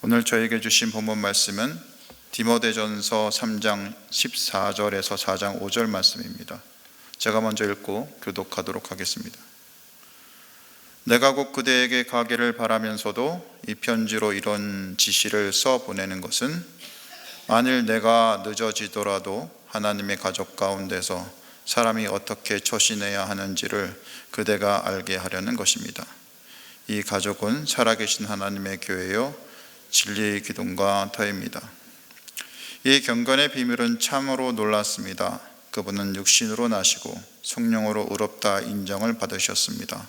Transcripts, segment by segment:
오늘 저에게 주신 본문 말씀은 디모데전서 3장 14절에서 4장 5절 말씀입니다. 제가 먼저 읽고 교독하도록 하겠습니다. 내가 곧 그대에게 가기를 바라면서도 이 편지로 이런 지시를 써 보내는 것은 만일 내가 늦어지더라도 하나님의 가족 가운데서 사람이 어떻게 처신해야 하는지를 그대가 알게 하려는 것입니다. 이 가족은 살아계신 하나님의 교회요 진리의 기둥과 터입니다. 이 경건의 비밀은 참으로 놀랐습니다. 그분은 육신으로 나시고 성령으로 의롭다 인정을 받으셨습니다.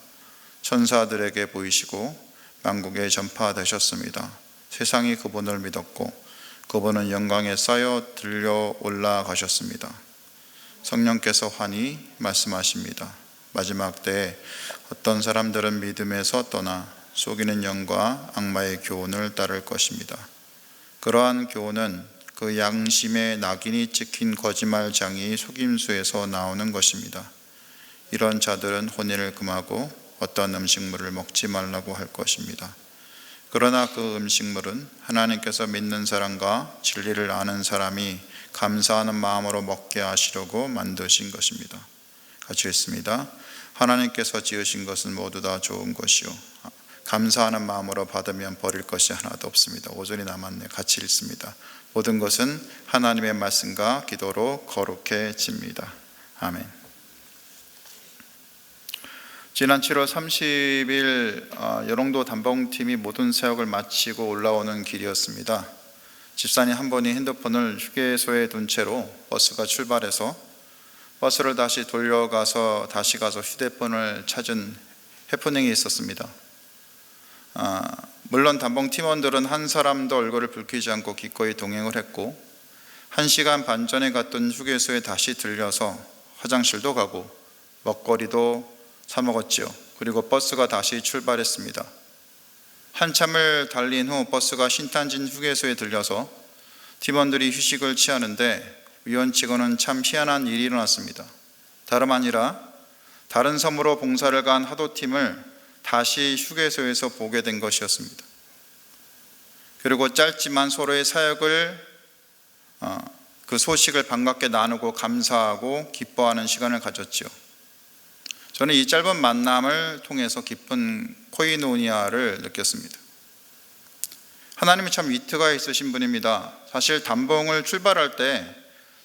천사들에게 보이시고 만국에 전파되셨습니다. 세상이 그분을 믿었고 그분은 영광에 쌓여 들려 올라가셨습니다. 성령께서 환히 말씀하십니다. 마지막 때에 어떤 사람들은 믿음에서 떠나 속이는 영과 악마의 교훈을 따를 것입니다. 그러한 교훈은 그 양심의 낙인이 찍힌 거짓말장이 속임수에서 나오는 것입니다. 이런 자들은 혼인을 금하고 어떤 음식물을 먹지 말라고 할 것입니다. 그러나 그 음식물은 하나님께서 믿는 사람과 진리를 아는 사람이 감사하는 마음으로 먹게 하시려고 만드신 것입니다. 같이 읽습니다. 하나님께서 지으신 것은 모두 다 좋은 것이요 감사하는 마음으로 받으면 버릴 것이 하나도 없습니다. 5절이 남았네요. 같이 읽습니다. 모든 것은 하나님의 말씀과 기도로 거룩해집니다. 아멘. 지난 7월 30일 여롱도 단봉팀이 모든 사역을 마치고 올라오는 길이었습니다. 집사님 한 분이 핸드폰을 휴게소에 둔 채로 버스가 출발해서 버스를 다시 돌려가서 다시 가서 휴대폰을 찾은 해프닝이 있었습니다. 물론 단봉 팀원들은 한 사람도 얼굴을 붉히지 않고 기꺼이 동행을 했고 1시간 반 전에 갔던 휴게소에 다시 들려서 화장실도 가고 먹거리도 사 먹었지요. 그리고 버스가 다시 출발했습니다. 한참을 달린 후 버스가 신탄진 휴게소에 들려서 팀원들이 휴식을 취하는데 우연치고는 참 희한한 일이 일어났습니다. 다름 아니라 다른 섬으로 봉사를 간 하도팀을 다시 휴게소에서 보게 된 것이었습니다. 그리고 짧지만 서로의 사역을 그 소식을 반갑게 나누고 감사하고 기뻐하는 시간을 가졌지요. 저는 이 짧은 만남을 통해서 깊은 코이노니아를 느꼈습니다. 하나님이 참 위트가 있으신 분입니다. 사실 단봉을 출발할 때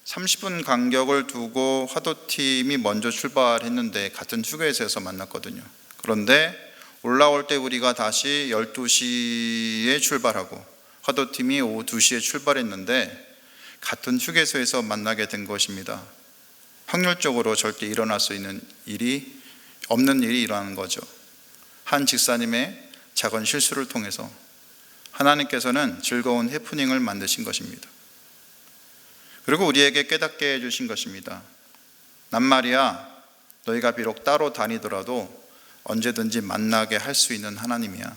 30분 간격을 두고 화도팀이 먼저 출발했는데 같은 휴게소에서 만났거든요. 그런데 올라올 때 우리가 다시 12시에 출발하고 화도팀이 오후 2시에 출발했는데 같은 휴게소에서 만나게 된 것입니다. 확률적으로 절대 일어날 수 있는 없는 일이 일어나는 거죠. 한 집사님의 작은 실수를 통해서 하나님께서는 즐거운 해프닝을 만드신 것입니다. 그리고 우리에게 깨닫게 해주신 것입니다. 난 말이야 너희가 비록 따로 다니더라도 언제든지 만나게 할 수 있는 하나님이야.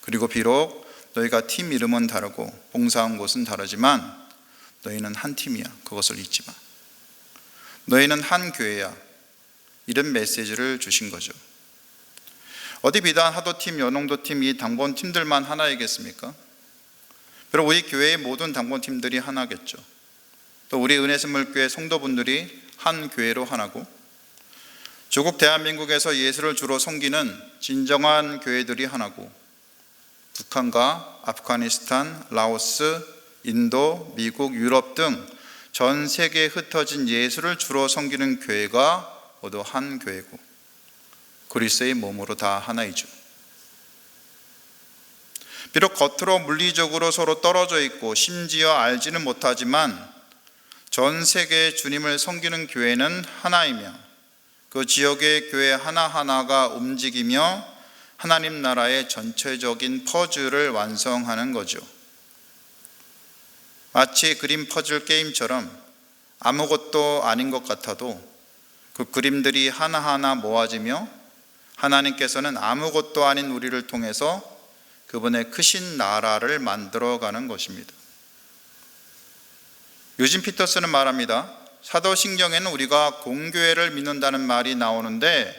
그리고 비록 너희가 팀 이름은 다르고 봉사한 곳은 다르지만 너희는 한 팀이야. 그것을 잊지 마. 너희는 한 교회야. 이런 메시지를 주신 거죠. 어디 비단 하도팀, 연홍도팀, 이 당번팀들만 하나이겠습니까? 그리고 우리 교회의 모든 당번팀들이 하나겠죠. 또 우리 은혜선물교회 성도분들이 한 교회로 하나고 조국 대한민국에서 예수를 주로 섬기는 진정한 교회들이 하나고 북한과 아프가니스탄, 라오스, 인도, 미국, 유럽 등 전 세계에 흩어진 예수를 주로 섬기는 교회가 모두 한 교회고 그리스도의 몸으로 다 하나이죠. 비록 겉으로 물리적으로 서로 떨어져 있고 심지어 알지는 못하지만 전 세계의 주님을 섬기는 교회는 하나이며 그 지역의 교회 하나하나가 움직이며 하나님 나라의 전체적인 퍼즐을 완성하는 거죠. 마치 그림 퍼즐 게임처럼 아무것도 아닌 것 같아도 그 그림들이 하나하나 모아지며 하나님께서는 아무것도 아닌 우리를 통해서 그분의 크신 나라를 만들어가는 것입니다. 유진 피터스는 말합니다. 사도신경에는 우리가 공교회를 믿는다는 말이 나오는데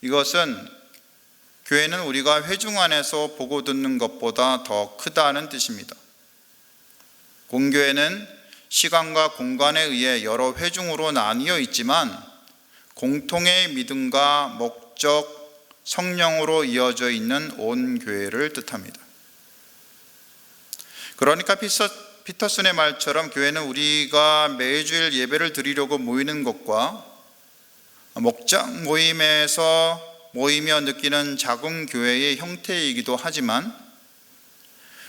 이것은 교회는 우리가 회중 안에서 보고 듣는 것보다 더 크다는 뜻입니다. 공교회는 시간과 공간에 의해 여러 회중으로 나뉘어 있지만 공통의 믿음과 목적, 성령으로 이어져 있는 온 교회를 뜻합니다. 그러니까 피터슨의 말처럼 교회는 우리가 매주일 예배를 드리려고 모이는 것과 목장 모임에서 모이며 느끼는 작은 교회의 형태이기도 하지만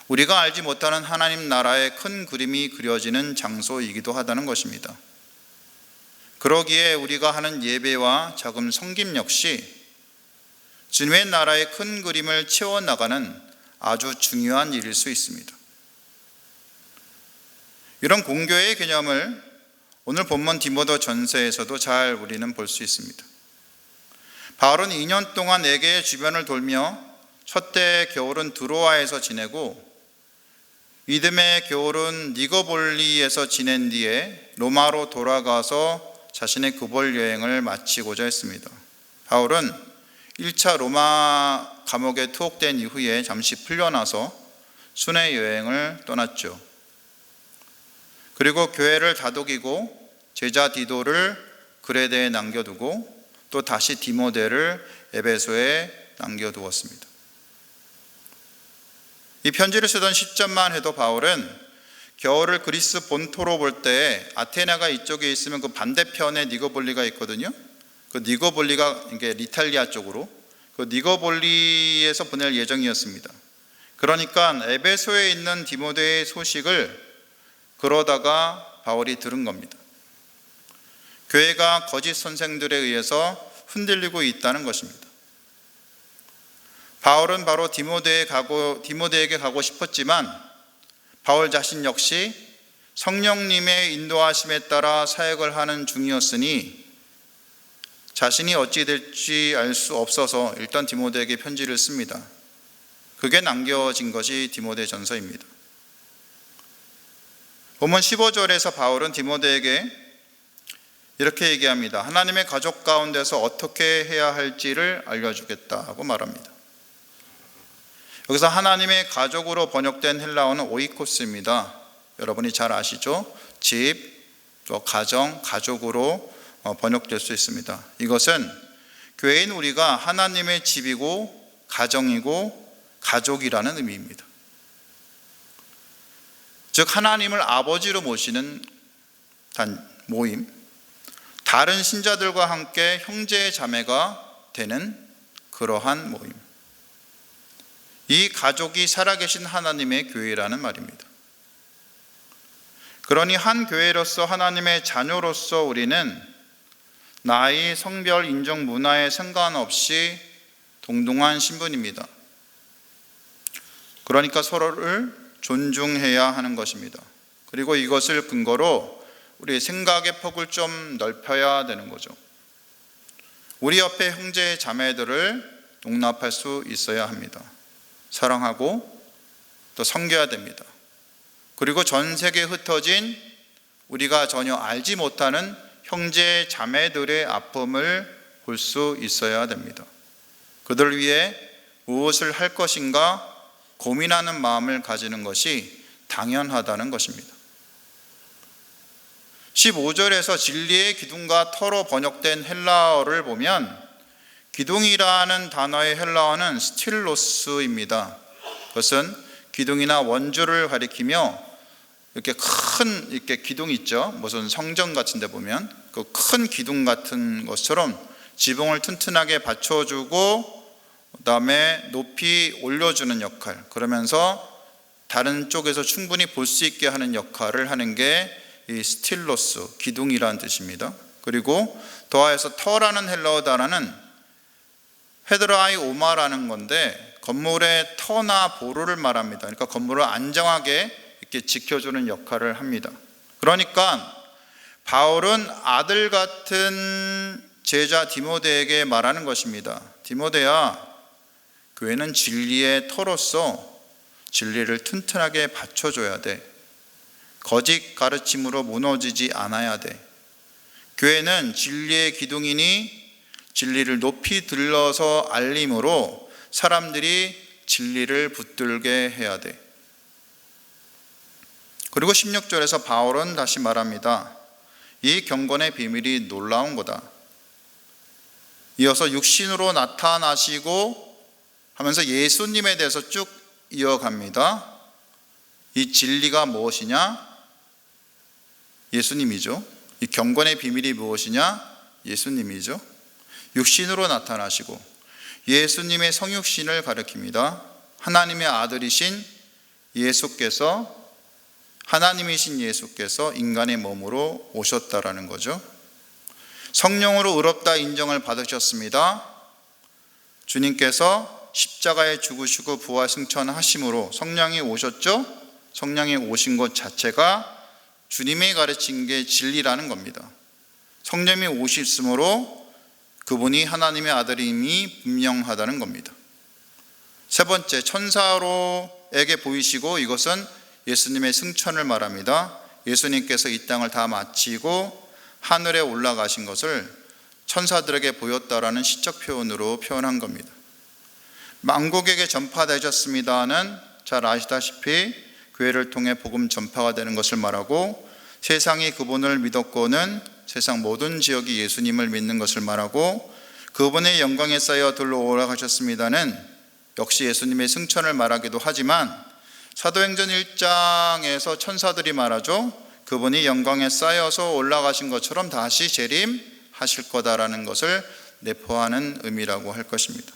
우리가 알지 못하는 하나님 나라의 큰 그림이 그려지는 장소이기도 하다는 것입니다. 그러기에 우리가 하는 예배와 작은 섬김 역시 주님의 나라의 큰 그림을 채워나가는 아주 중요한 일일 수 있습니다. 이런 공교회의 개념을 오늘 본문 디모데 전서에서도 잘 우리는 볼 수 있습니다. 바울은 2년 동안 4개의 주변을 돌며 첫째 겨울은 드로아에서 지내고 이듬해 겨울은 니거볼리에서 지낸 뒤에 로마로 돌아가서 자신의 구볼 여행을 마치고자 했습니다. 바울은 1차 로마 감옥에 투옥된 이후에 잠시 풀려나서 순회 여행을 떠났죠. 그리고 교회를 다독이고 제자 디도를 그레데에 남겨두고 또 다시 디모데를 에베소에 남겨두었습니다. 이 편지를 쓰던 시점만 해도 바울은 겨울을 그리스 본토로 볼 때 아테네가 이쪽에 있으면 그 반대편에 니거볼리가 있거든요. 그 니거볼리가 이게 이탈리아 쪽으로 그 니거볼리에서 보낼 예정이었습니다. 그러니까 에베소에 있는 디모데의 소식을 그러다가 바울이 들은 겁니다. 교회가 거짓 선생들에 의해서 흔들리고 있다는 것입니다. 바울은 바로 디모데에게 가고 싶었지만 바울 자신 역시 성령님의 인도하심에 따라 사역을 하는 중이었으니 자신이 어찌 될지 알 수 없어서 일단 디모데에게 편지를 씁니다. 그게 남겨진 것이 디모데 전서입니다. 본문 15절에서 바울은 디모데에게 이렇게 얘기합니다. 하나님의 가족 가운데서 어떻게 해야 할지를 알려주겠다고 말합니다. 여기서 하나님의 가족으로 번역된 헬라어는 오이코스입니다. 여러분이 잘 아시죠? 집, 또 가정, 가족으로 번역될 수 있습니다. 이것은 교회인 우리가 하나님의 집이고 가정이고 가족이라는 의미입니다. 즉 하나님을 아버지로 모시는 모임, 다른 신자들과 함께 형제 자매가 되는 그러한 모임, 이 가족이 살아계신 하나님의 교회라는 말입니다. 그러니 한 교회로서 하나님의 자녀로서 우리는 나이, 성별, 인종, 문화에 상관없이 동등한 신분입니다. 그러니까 서로를 존중해야 하는 것입니다. 그리고 이것을 근거로 우리의 생각의 폭을 좀 넓혀야 되는 거죠. 우리 옆에 형제 자매들을 용납할 수 있어야 합니다. 사랑하고 또 섬겨야 됩니다. 그리고 전 세계에 흩어진 우리가 전혀 알지 못하는 형제 자매들의 아픔을 볼 수 있어야 됩니다. 그들을 위해 무엇을 할 것인가 고민하는 마음을 가지는 것이 당연하다는 것입니다. 15절에서 진리의 기둥과 터로 번역된 헬라어를 보면 기둥이라는 단어의 헬라어는 스틸로스입니다. 그것은 기둥이나 원주를 가리키며 이렇게 큰 기둥 있죠. 무슨 성전 같은 데 보면 그 큰 기둥 같은 것처럼 지붕을 튼튼하게 받쳐주고 그다음에 높이 올려주는 역할, 그러면서 다른 쪽에서 충분히 볼 수 있게 하는 역할을 하는 게 이 스틸로스, 기둥이라는 뜻입니다. 그리고 더하여서 터라는 헬라어 단어는 헤드라이 오마라는 건데 건물의 터나 보루를 말합니다. 그러니까 건물을 안정하게 이렇게 지켜주는 역할을 합니다. 그러니까 바울은 아들 같은 제자 디모데에게 말하는 것입니다. 디모데야, 교회는 진리의 터로서 진리를 튼튼하게 받쳐줘야 돼. 거짓 가르침으로 무너지지 않아야 돼. 교회는 진리의 기둥이니 진리를 높이 들러서 알림으로 사람들이 진리를 붙들게 해야 돼. 그리고 16절에서 바울은 다시 말합니다. 이 경건의 비밀이 놀라운 거다. 이어서 육신으로 나타나시고 하면서 예수님에 대해서 쭉 이어갑니다. 이 진리가 무엇이냐? 예수님이죠. 이 경건의 비밀이 무엇이냐? 예수님이죠. 육신으로 나타나시고 예수님의 성육신을 가리킵니다. 하나님의 아들이신 예수께서, 하나님이신 예수께서 인간의 몸으로 오셨다라는 거죠. 성령으로 의롭다 인정을 받으셨습니다. 주님께서 십자가에 죽으시고 부활 승천하심으로 성령이 오셨죠. 성령이 오신 것 자체가 주님이 가르친 게 진리라는 겁니다. 성령이 오셨으므로 그분이 하나님의 아들임이 분명하다는 겁니다. 세 번째, 천사로에게 보이시고, 이것은 예수님의 승천을 말합니다. 예수님께서 이 땅을 다 마치고 하늘에 올라가신 것을 천사들에게 보였다라는 시적 표현으로 표현한 겁니다. 만국에게 전파되셨습니다는 잘 아시다시피 교회를 통해 복음 전파가 되는 것을 말하고, 세상이 그분을 믿었고는 세상 모든 지역이 예수님을 믿는 것을 말하고, 그분의 영광에 쌓여 들러 올라가셨습니다는 역시 예수님의 승천을 말하기도 하지만, 사도행전 1장에서 천사들이 말하죠. 그분이 영광에 쌓여서 올라가신 것처럼 다시 재림하실 거다라는 것을 내포하는 의미라고 할 것입니다.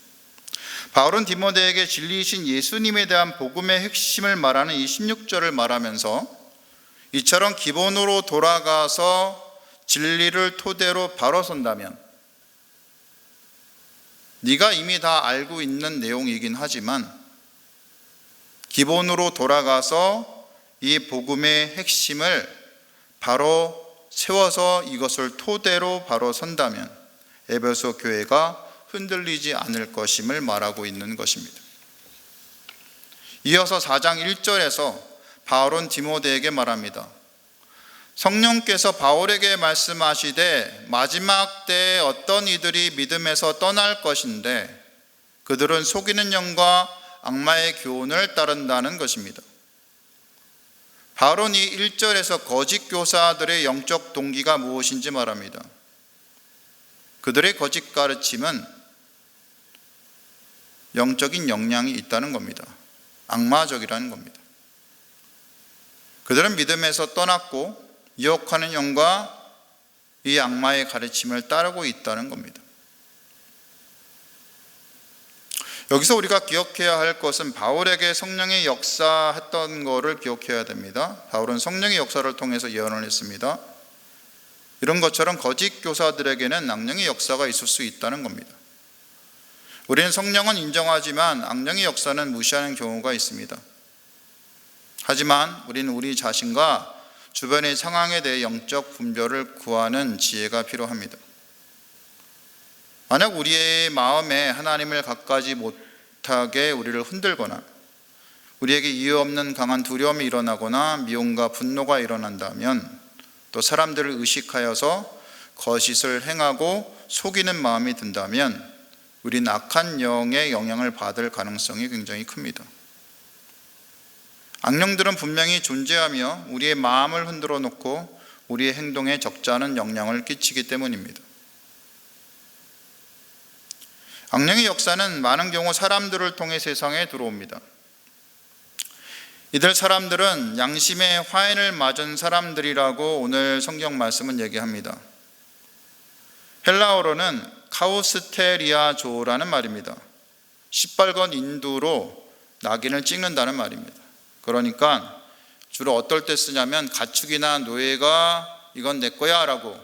바울은 디모데에게 진리이신 예수님에 대한 복음의 핵심을 말하는 이 16절을 말하면서, 이처럼 기본으로 돌아가서 진리를 토대로 바로 선다면, 네가 이미 다 알고 있는 내용이긴 하지만 기본으로 돌아가서 이 복음의 핵심을 바로 세워서 이것을 토대로 바로 선다면 에베소 교회가 흔들리지 않을 것임을 말하고 있는 것입니다. 이어서 4장 1절에서 바울은 디모데에게 말합니다. 성령께서 바울에게 말씀하시되 마지막 때에 어떤 이들이 믿음에서 떠날 것인데 그들은 속이는 영과 악마의 교훈을 따른다는 것입니다. 바울은 이 1절에서 거짓 교사들의 영적 동기가 무엇인지 말합니다. 그들의 거짓 가르침은 영적인 역량이 있다는 겁니다. 악마적이라는 겁니다. 그들은 믿음에서 떠났고 유혹하는 영과 이 악마의 가르침을 따르고 있다는 겁니다. 여기서 우리가 기억해야 할 것은 바울에게 성령의 역사했던 것을 기억해야 됩니다. 바울은 성령의 역사를 통해서 예언을 했습니다. 이런 것처럼 거짓 교사들에게는 악령의 역사가 있을 수 있다는 겁니다. 우리는 성령은 인정하지만 악령의 역사는 무시하는 경우가 있습니다. 하지만 우리는 우리 자신과 주변의 상황에 대해 영적 분별을 구하는 지혜가 필요합니다. 만약 우리의 마음에 하나님을 갖가지 못하게 우리를 흔들거나 우리에게 이유 없는 강한 두려움이 일어나거나 미움과 분노가 일어난다면, 또 사람들을 의식하여서 거짓을 행하고 속이는 마음이 든다면 우리는 악한 영의 영향을 받을 가능성이 굉장히 큽니다. 악령들은 분명히 존재하며 우리의 마음을 흔들어 놓고 우리의 행동에 적지 않은 영향을 끼치기 때문입니다. 악령의 역사는 많은 경우 사람들을 통해 세상에 들어옵니다. 이들 사람들은 양심의 화인을 맞은 사람들이라고 오늘 성경 말씀은 얘기합니다. 헬라어로는 카우스테리아조라는 말입니다. 시뻘건 인두로 낙인을 찍는다는 말입니다. 그러니까 주로 어떨 때 쓰냐면 가축이나 노예가 이건 내 거야 라고,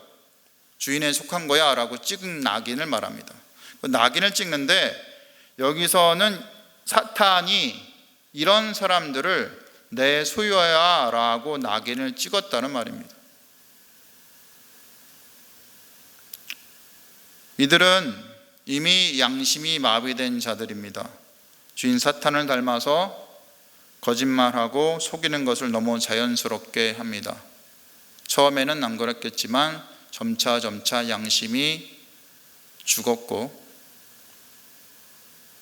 주인에 속한 거야 라고 찍은 낙인을 말합니다. 그 낙인을 찍는데 여기서는 사탄이 이런 사람들을 내 소유야 라고 낙인을 찍었다는 말입니다. 이들은 이미 양심이 마비된 자들입니다. 주인 사탄을 닮아서 거짓말하고 속이는 것을 너무 자연스럽게 합니다. 처음에는 안 그랬겠지만 점차 양심이 죽었고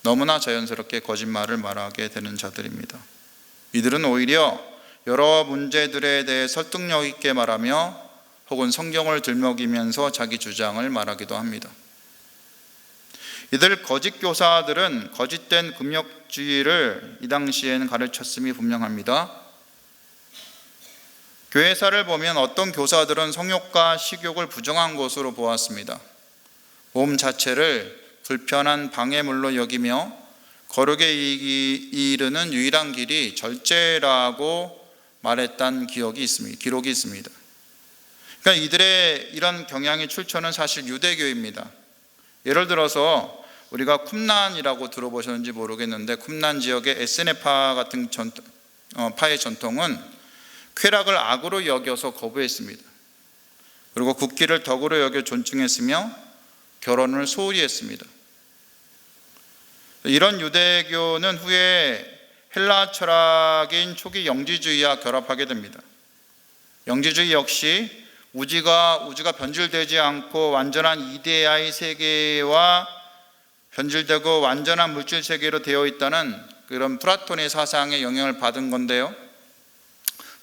너무나 자연스럽게 거짓말을 말하게 되는 자들입니다. 이들은 오히려 여러 문제들에 대해 설득력 있게 말하며 혹은 성경을 들먹이면서 자기 주장을 말하기도 합니다. 이들 거짓 교사들은 거짓된 금욕주의를 이 당시에는 가르쳤음이 분명합니다. 교회사를 보면 어떤 교사들은 성욕과 식욕을 부정한 것으로 보았습니다. 몸 자체를 불편한 방해물로 여기며 거룩에 이르는 유일한 길이 절제라고 말했던 기록이 있습니다. 그러니까 이들의 이런 경향의 출처는 사실 유대교입니다. 예를 들어서 우리가 쿰란이라고 들어보셨는지 모르겠는데, 쿰란 지역의 에스네파 같은 파의 전통은 쾌락을 악으로 여겨서 거부했습니다. 그리고 국기를 덕으로 여겨 존중했으며 결혼을 소홀히 했습니다. 이런 유대교는 후에 헬라 철학인 초기 영지주의와 결합하게 됩니다. 영지주의 역시 우주가 변질되지 않고 완전한 이데아의 세계와 변질되고 완전한 물질 세계로 되어 있다는 그런 플라톤의 사상에 영향을 받은 건데요.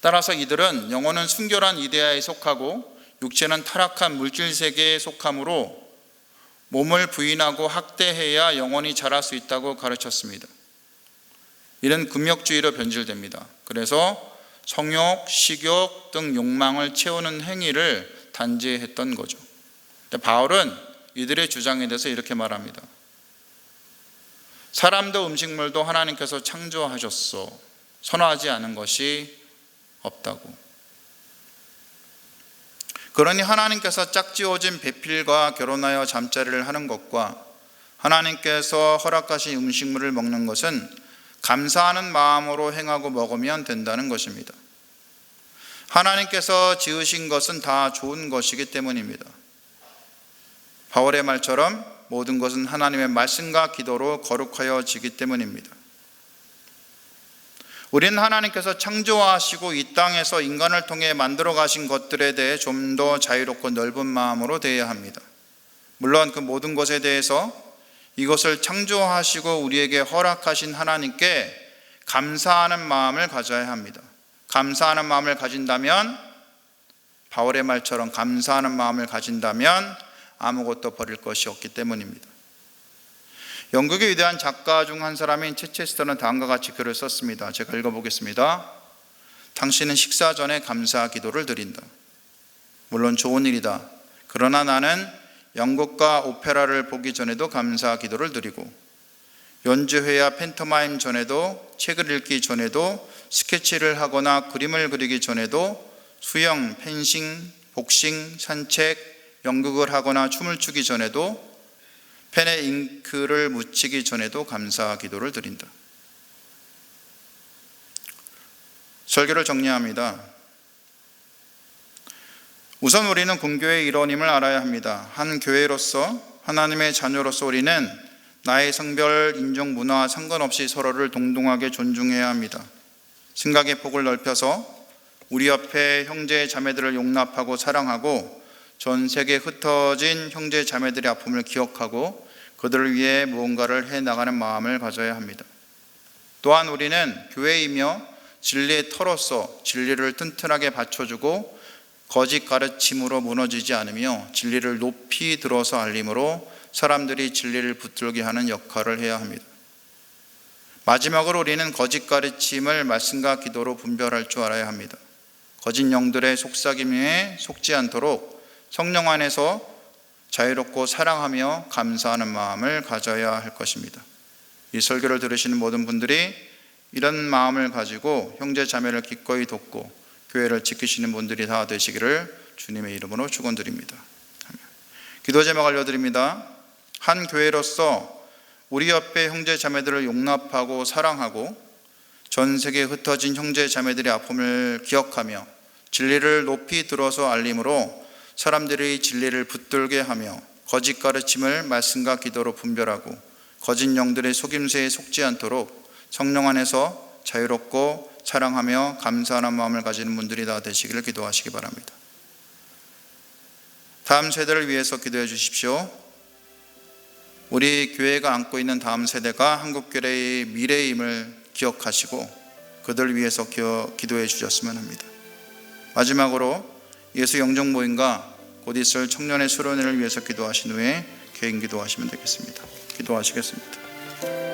따라서 이들은 영혼은 순결한 이데아에 속하고 육체는 타락한 물질 세계에 속하므로 몸을 부인하고 학대해야 영혼이 자랄 수 있다고 가르쳤습니다. 이는 금욕주의로 변질됩니다. 그래서 성욕, 식욕 등 욕망을 채우는 행위를 단죄했던 거죠. 바울은 이들의 주장에 대해서 이렇게 말합니다. 사람도 음식물도 하나님께서 창조하셨소. 선호하지 않은 것이 없다고. 그러니 하나님께서 짝지어진 배필과 결혼하여 잠자리를 하는 것과 하나님께서 허락하신 음식물을 먹는 것은 감사하는 마음으로 행하고 먹으면 된다는 것입니다. 하나님께서 지으신 것은 다 좋은 것이기 때문입니다. 바울의 말처럼 모든 것은 하나님의 말씀과 기도로 거룩하여지기 때문입니다. 우리는 하나님께서 창조하시고 이 땅에서 인간을 통해 만들어 가신 것들에 대해 좀 더 자유롭고 넓은 마음으로 대해야 합니다. 물론 그 모든 것에 대해서 이것을 창조하시고 우리에게 허락하신 하나님께 감사하는 마음을 가져야 합니다. 감사하는 마음을 가진다면, 바울의 말처럼 감사하는 마음을 가진다면 아무것도 버릴 것이 없기 때문입니다. 영국의 위대한 작가 중 한 사람인 체체스터는 다음과 같이 글을 썼습니다. 제가 읽어보겠습니다. 당신은 식사 전에 감사 기도를 드린다. 물론 좋은 일이다. 그러나 나는 연극과 오페라를 보기 전에도 감사 기도를 드리고, 연주회와 팬토마임 전에도, 책을 읽기 전에도, 스케치를 하거나 그림을 그리기 전에도, 수영, 펜싱, 복싱, 산책, 연극을 하거나 춤을 추기 전에도, 펜에 잉크를 묻히기 전에도 감사 기도를 드린다. 설교를 정리합니다. 우선 우리는 군교의 일원임을 알아야 합니다. 한 교회로서, 하나님의 자녀로서 우리는 나의 성별, 인종, 문화와 상관없이 서로를 동등하게 존중해야 합니다. 생각의 폭을 넓혀서 우리 옆에 형제 자매들을 용납하고 사랑하고 전 세계에 흩어진 형제 자매들의 아픔을 기억하고 그들을 위해 무언가를 해나가는 마음을 가져야 합니다. 또한 우리는 교회이며 진리의 터로서 진리를 튼튼하게 받쳐주고 거짓 가르침으로 무너지지 않으며 진리를 높이 들어서 알림으로 사람들이 진리를 붙들게 하는 역할을 해야 합니다. 마지막으로 우리는 거짓 가르침을 말씀과 기도로 분별할 줄 알아야 합니다. 거짓 영들의 속삭임에 속지 않도록 성령 안에서 자유롭고 사랑하며 감사하는 마음을 가져야 할 것입니다. 이 설교를 들으시는 모든 분들이 이런 마음을 가지고 형제 자매를 기꺼이 돕고 교회를 지키시는 분들이 다 되시기를 주님의 이름으로 축원드립니다. 기도 제목 알려드립니다. 한 교회로서 우리 옆에 형제 자매들을 용납하고 사랑하고 전 세계에 흩어진 형제 자매들의 아픔을 기억하며 진리를 높이 들어서 알림으로 사람들이 진리를 붙들게 하며 거짓 가르침을 말씀과 기도로 분별하고 거짓 영들의 속임새에 속지 않도록 성령 안에서 자유롭고 사랑하며 감사하는 마음을 가지는 분들이 다 되시기를 기도하시기 바랍니다. 다음 세대를 위해서 기도해 주십시오. 우리 교회가 안고 있는 다음 세대가 한국교회의 미래임을 기억하시고 그들 위해서 기도해 주셨으면 합니다. 마지막으로 예수 영정 모임과 곧 있을 청년의 수련회를 위해서 기도하신 후에 개인 기도하시면 되겠습니다. 기도하시겠습니다.